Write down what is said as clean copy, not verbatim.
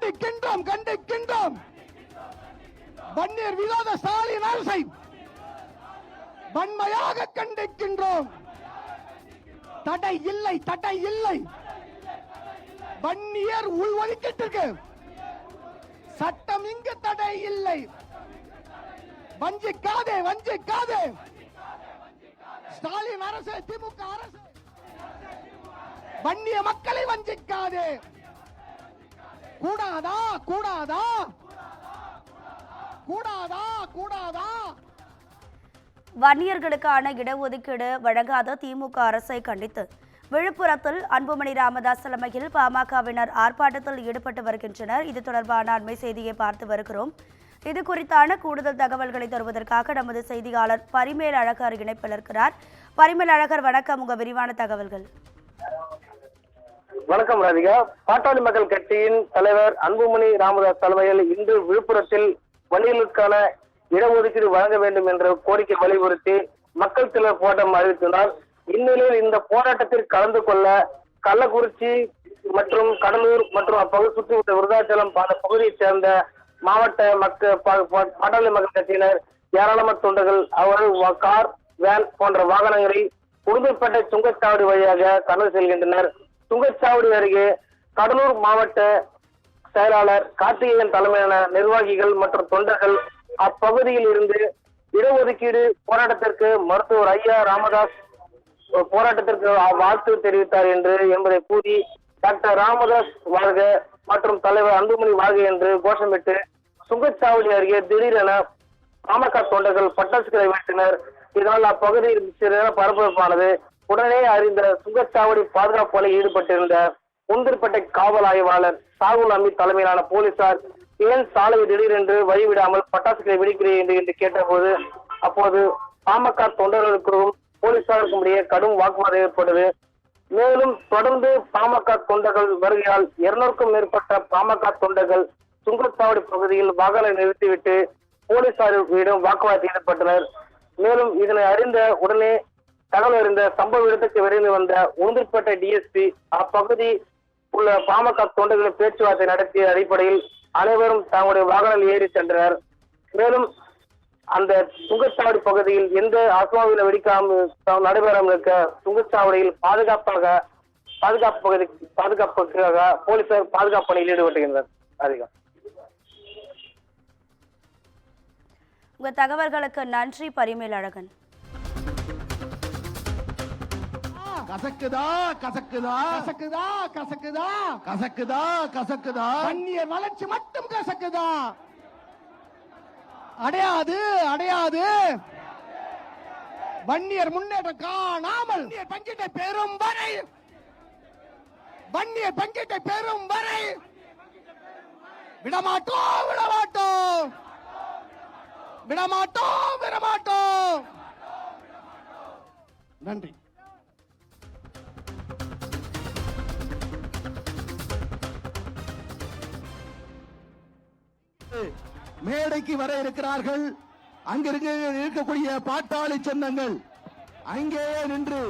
கண்டிக்கின்றோம் கண்டிக்கின்றோம். வன்னியர் விரோத ஸ்டாலின் அரசை வன்மையாக கண்டிக்கின்றோம். தடை இல்லை தடை இல்லை. வன்னியர் உள்ஒதுக்கீட்டிற்கு சட்டம் இங்கு தடை இல்லை. வஞ்சிக்காதே வஞ்சிக்காதே. ஸ்டாலின் அரசு திமுக அரசு வன்னிய மக்களை வஞ்சிக்காதே. கூடாதா கூடாதா கூடாதா கூடாதா. வன்னியர்களுக்கான இடஒதுக்கீடு வழங்காத திமுக அரசை கண்டித்து விழுப்புரத்தில் அன்புமணி ராமதாஸ் தலைமையில் பாமகவினர் ஆர்ப்பாட்டத்தில் ஈடுபட்டு வருகின்றனர். இது தொடர்பான அண்மை செய்தியை பார்த்து வருகிறோம். இது குறித்தான கூடுதல் தகவல்களை தருவதற்காக நமது செய்தியாளர் பரிமேல் அழகர் இணைப்பில் இருக்கிறார். பரிமேல் அழகர், வணக்கம். உங்க விரிவான தகவல்கள். வணக்கம் ராதிகா. பாட்டாளி மக்கள் கட்சியின் தலைவர் அன்புமணி ராமதாஸ் தலைமையில் இன்று விழுப்புரத்தில் வன்னியர்களுக்கான இடஒதுக்கீடு வழங்க வேண்டும் என்ற கோரிக்கை வலியுறுத்தி மக்கள் சிலர் போராட்டம் அறிவித்துள்ளார். இந்நிலையில் இந்த போராட்டத்தில் கலந்து கொள்ள கள்ளக்குறிச்சி மற்றும் கடலூர் மற்றும் அப்பகுதி சுற்றி விருதாச்சலம் பகுதியைச் சேர்ந்த மாவட்ட பாட்டாளி மக்கள் கட்சியினர் ஏராளமான தொண்டர்கள் அவர்கள் கார், வேன் போன்ற வாகனங்களில் உளுந்தூர்பேட்டை சுங்கச்சாவடி வழியாக கடந்து செல்கின்றனர். சுங்கச்சாவடி அருகே கடலூர் மாவட்ட செயலாளர் கார்த்திகேயன் தலைமையிலான நிர்வாகிகள் மற்றும் தொண்டர்கள் அப்பகுதியில் இருந்து இடஒதுக்கீடு போராட்டத்திற்கு மருத்துவர் ஐயா ராமதாஸ் போராட்டத்திற்கு வாழ்த்து தெரிவித்தார் என்பதை கூறி டாக்டர் ராமதாஸ் வாழ்க மற்றும் தலைவர் அன்புமணி வாழ்க என்று கோஷமிட்டு சுங்கச்சாவடி அருகே திடீரென பாமக தொண்டர்கள் பட்டாசுகளை வீசினர். இதனால் அப்பகுதியில் சிறிய பரபரப்பானது. உடனே அறிந்த சுங்கச்சாவடி பாதுகாப்பு பணியில் ஈடுபட்டிருந்த உளுந்தூர்பேட்டை காவல் ஆய்வாளர் சாகுல் அமீத் தலைமையிலான போலீசார் ஏன் சாலையை திடீரென்று வழிவிடாமல் பட்டாசுகளை வெடிக்கிறேன் என்று கேட்டபோது அப்போது பாமக தொண்டர்களுக்கும் போலீசாருக்கும் இடையே கடும் வாக்குவாதம் ஏற்பட்டது. மேலும் தொடர்ந்து பாமக தொண்டர்கள் வருகையால் 200க்கும் மேற்பட்ட பாமக தொண்டர்கள் சுங்கச்சாவடி பகுதியில் வாகனம் நிறுத்திவிட்டு போலீசாரிடம் வாக்குவாதத்தில் ஈடுபட்டனர். மேலும் இதனை அறிந்த உடனே தகவல் அறிந்த சம்பவ இடத்துக்கு விரைந்து வந்த உளுந்தூர்பேட்டை டிஎஸ்பி அப்பகுதி உள்ள பாமக தொண்டர்களின் பேச்சுவார்த்தை நடத்திய அடிப்படையில் அனைவரும் தங்களுடைய வாகனம் ஏறி சென்றனர். மேலும் அந்த சுங்கச்சாவடி பகுதியில் எந்த அசம்பாவித வெடிக்காமல் நடைபெறாமல் இருக்க சுங்கச்சாவடியில் பாதுகாப்புக்காக போலீசார் பாதுகாப்பு பணியில் ஈடுபட்டுகின்றனர். அதிகம் உங்க தகவல்களுக்கு நன்றி பரிமேல் அழகன். கசக்குதா கசக்குதா கசக்குதா கசக்குதா கசக்குதா கசக்குதா. வன்னியர் வளர்ச்சி மட்டும் கசக்குதா. அடையாது அடையாது. வன்னியர் முன்னேற்றம் காணாமல் பங்கீட்டை பெறும் வரை வன்னியர் பங்கீட்டை பெறும் வரை விடமாட்டோம் விடமாட்டோம் விடமாட்டோம் விடமாட்டோம். நன்றி. மேடைக்கு வர இருக்கிறார்கள். அங்கிருக்க இருக்கக்கூடிய பாட்டாளி சொந்தங்கள் அங்கேயே நின்று